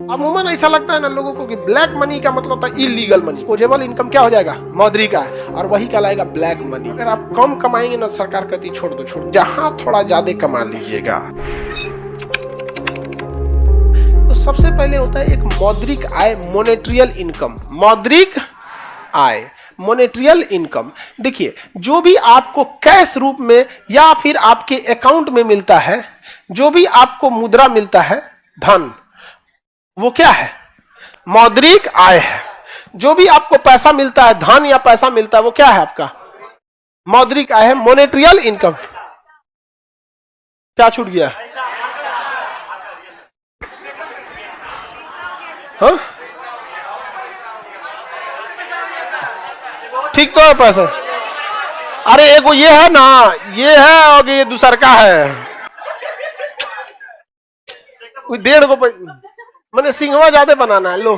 अमूमन ऐसा लगता है ना लोगों को कि ब्लैक मनी का मतलब होता है इलीगल मनी। डिस्पोजेबल इनकम क्या हो जाएगा? मौद्रिक आय, और वही कहलाएगा ब्लैक मनी। अगर आप कम कमाएंगे ना, सरकार कहती छोड़ दो छोड़ दो, जहां थोड़ा ज्यादा कमा लीजिएगा। तो सबसे पहले होता है एक मौद्रिक आय, मोनेट्रियल इनकम। मौद्रिक आय, मोनेट्रियल इनकम। देखिए, जो भी आपको कैश रूप में या फिर आपके अकाउंट में मिलता है, जो भी आपको मुद्रा मिलता है, धन, वो क्या है? मौद्रिक आय है। जो भी आपको पैसा मिलता है, धन या पैसा मिलता है, वो क्या है आपका? मौद्रिक आय है, मोनेट्रियल इनकम। क्या छूट गया? हाँ, ठीक तो है पैसा। अरे एक वो ये है ना, ये है और ये दूसर का है। कोई 1.5 मैंने सिंघवा ज्यादा बनाना है। लो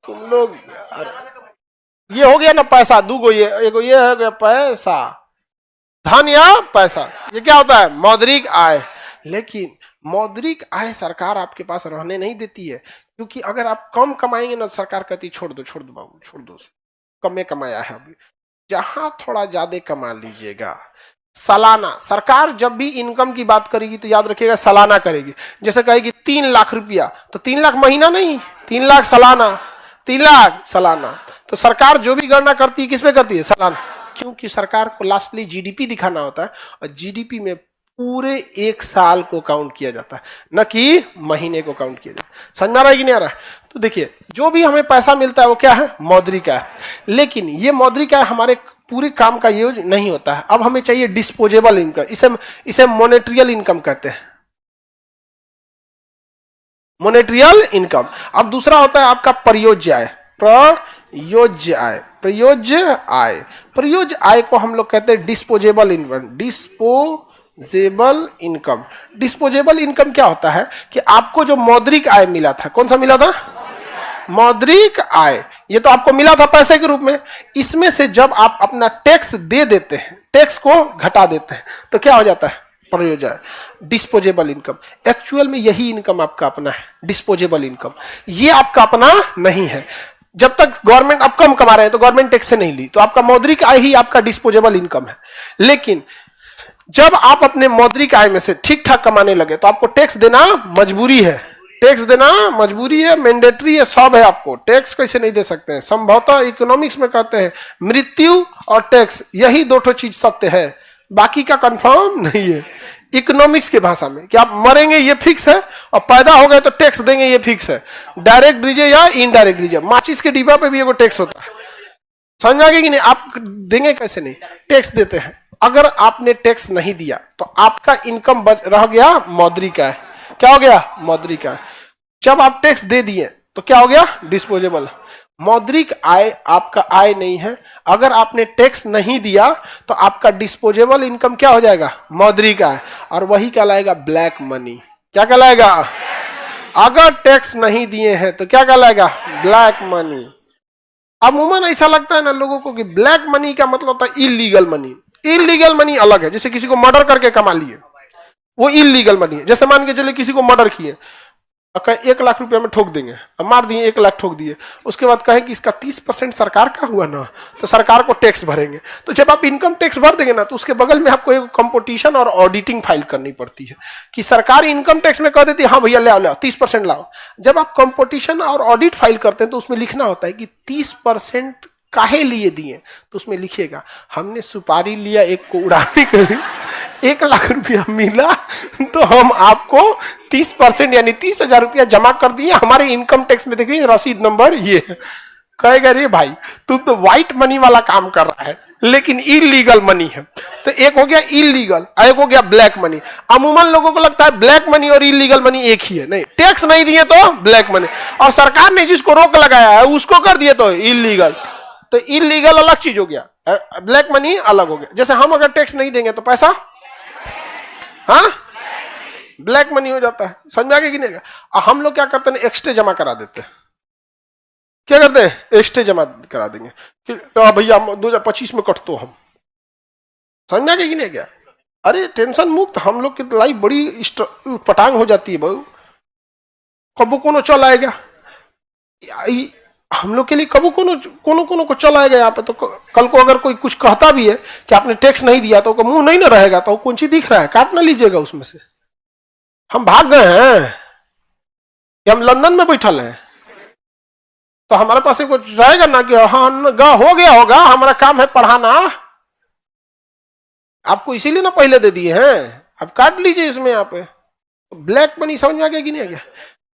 तुम लोग, ये हो गया ना पैसा, दूगो ये, एगो ये है गया पैसा, धन या पैसा। ये क्या होता है? मौद्रिक आय। लेकिन मौद्रिक आय सरकार आपके पास रहने नहीं देती है, क्योंकि अगर आप कम कमाएंगे ना, सरकार कहती छोड़ दो छोड़ दो बाबू छोड़ दो, कम कमाया है अभी, जहां थोड़ा ज्यादा कमा लीजिएगा। सालाना, सरकार जब भी इनकम की बात करेगी तो याद रखिएगा सालाना करेगी। जैसे कहेगी 3 लाख रुपया, तो 3 लाख महीना नहीं, 3 लाख सालाना, 3 लाख सालाना। तो सरकार जो भी गणना करती है किस पे करती है? सालाना। क्योंकि सरकार को लास्टली जीडीपी दिखाना होता है, और जीडीपी में पूरे 1 साल को काउंट किया जाता है, न कि महीने को काउंट किया जाता है। समझ में आ रहा है कि नहीं आ रहा है? तो देखिए, जो भी हमें पैसा मिलता है वो क्या है? मौद्रिक आय। लेकिन ये मौद्रिक आय हमारे पूरे काम का यूज नहीं होता है। अब हमें चाहिए डिस्पोजेबल इनकम। इसे मोनेट्रियल इनकम कहते हैं, मोनेट्रियल इनकम। अब दूसरा होता है आपका प्रयोज्य आय। प्रयोज्य आय, प्रयोज्य आय, प्रयोज्य आय को हम लोग कहते हैं disposable income. Disposable income, disposable income क्या होता है कि आपको जो मौद्रिक आय मिला था, कौन सा मिला था? मौद्रिक आय। ये तो आपको मिला था पैसे के रूप में, इसमें से जब आप अपना टैक्स दे देते हैं, टैक्स को घटा देते हैं, तो क्या हो जाता है? प्रयोज्य आय, डिस्पोजेबल इनकम। एक्चुअल में यही इनकम आपका अपना है, डिस्पोजेबल इनकम। ये आपका अपना नहीं है। जब तक गवर्नमेंट, आप कम कमा रहे हैं तो गवर्नमेंट टैक्स से नहीं ली, तो आपका मौद्रिक आय ही आपका डिस्पोजेबल इनकम है। लेकिन जब आप अपने मौद्रिक आय में से ठीक ठाक कमाने लगे तो आपको टैक्स देना मजबूरी है। टैक्स देना मजबूरी है, मैंडेटरी है, सब है आपको। टैक्स कैसे नहीं दे सकते हैं? संभवतः इकोनॉमिक्स में कहते हैं मृत्यु और टैक्स, यही 2 चीज सत्य है, बाकी का कंफर्म नहीं है। इकोनॉमिक्स की भाषा में कि आप मरेंगे ये फिक्स है, और पैदा हो गए तो टैक्स देंगे ये फिक्स है। डायरेक्ट दीजिए या इनडायरेक्ट दीजिए। माचिस के डिब्बा पे भी एगो टैक्स होता है, समझ आ गया कि नहीं? आप देंगे कैसे नहीं? टैक्स देते हैं। अगर आपने टैक्स नहीं दिया तो आपका इनकम रह गया मौद्रिक आय। क्या हो गया? मौद्रिक आय। जब आप टैक्स दे दिए तो क्या हो गया? डिस्पोजेबल। मौद्रिक आय आपका आय नहीं है। अगर आपने टैक्स नहीं दिया तो आपका डिस्पोजेबल इनकम क्या हो जाएगा? मौद्रिक आय, और वही कहलाएगा ब्लैक मनी। क्या कहलाएगा? अगर टैक्स नहीं दिए हैं तो क्या कहलाएगा? Black money. अमूमन ऐसा लगता है ना लोगों को कि ब्लैक मनी का मतलब होता है इलीगल मनी। इलीगल मनी अलग है। जैसे किसी को मर्डर करके कमा लिए, वो इलीगल मनी है। जैसे मान के चले किसी को मर्डर किए, 1 लाख रुपया में ठोक देंगे, अब मार दिए, 1 लाख ठोक दिए, उसके बाद कहे कि इसका 30% सरकार का हुआ ना, तो सरकार को टैक्स भरेंगे। तो जब आप इनकम टैक्स भर देंगे ना, तो उसके बगल में आपको एक कंपटीशन और ऑडिटिंग फाइल करनी पड़ती है कि सरकार इनकम टैक्स में कह देती है हाँ भैया ले आओ 30% लाओ। जब आप कंपटीशन और ऑडिट फाइल करते हैं तो उसमें लिखना होता है कि 30% काहे लिए दिए, तो उसमें लिखिएगा हमने सुपारी लिया एक को उड़ाने के लिए, 1 लाख रुपया मिला, तो हम आपको 30% यानी 30,000 रुपया जमा कर दिए हमारे इनकम टैक्स में। देखिए रसीद नंबर ये है। कहेगा रे भाई तू तो व्हाइट मनी वाला काम कर रहा है, लेकिन इलीगल मनी है। तो एक हो गया इलीगल, एक हो गया ब्लैक मनी। अमूमन लोगों को लगता है ब्लैक मनी और इलीगल मनी एक ही है। नहीं, टैक्स नहीं दिए तो ब्लैक मनी, और सरकार ने जिसको रोक लगाया है उसको कर दिए तो इलीगल। तो इलीगल अलग चीज हो गया, ब्लैक मनी अलग हो गया। जैसे हम अगर टैक्स नहीं देंगे तो पैसा, हाँ, ब्लैक मनी हो जाता है। समझ में आ गया कि नहीं? हम लोग क्या करते हैं? एक्स्ट्रा जमा करा देते हैं। क्या करते हैं? एक्स्ट्रा जमा करा देंगे कि भैया 2025 में कट तो हम। समझ में आ गया कि नहीं? क्या? अरे टेंशन मुक्त हम लोग की लाइफ बड़ी पटांग हो जाती है बहु। कबो कोनो चल आएगा, हम लोग के लिए कबो कोनो को चल आएगा यहाँ पे। तो कल को अगर कोई कुछ कहता भी है कि आपने टैक्स नहीं दिया तो मुंह नहीं ना रहेगा, तो कौन सी दिख रहा है, काट ना लीजिएगा उसमें से। हम भाग गए हैं कि हम लंदन में बैठल हैं, तो हमारे पास कुछ रहेगा ना कि हाँ हो गया होगा, हमारा काम है पढ़ाना। आपको इसीलिए ना पहले दे दिए हैं, अब काट लीजिए इसमें। यहाँ पे ब्लैक मनी समझ में आ गया कि नहीं आ गया?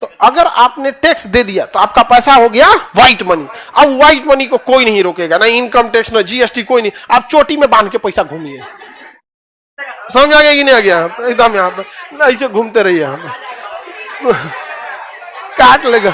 तो अगर आपने टैक्स दे दिया तो आपका पैसा हो गया व्हाइट मनी। अब व्हाइट मनी को कोई नहीं रोकेगा, ना इनकम टैक्स ना जीएसटी, कोई नहीं। आप चोटी में बांध के पैसा घूमिए। समझ आ गया कि नहीं आ गया? एकदम यहाँ पे ऐसे घूमते रहिए, यहाँ पे काट लेगा।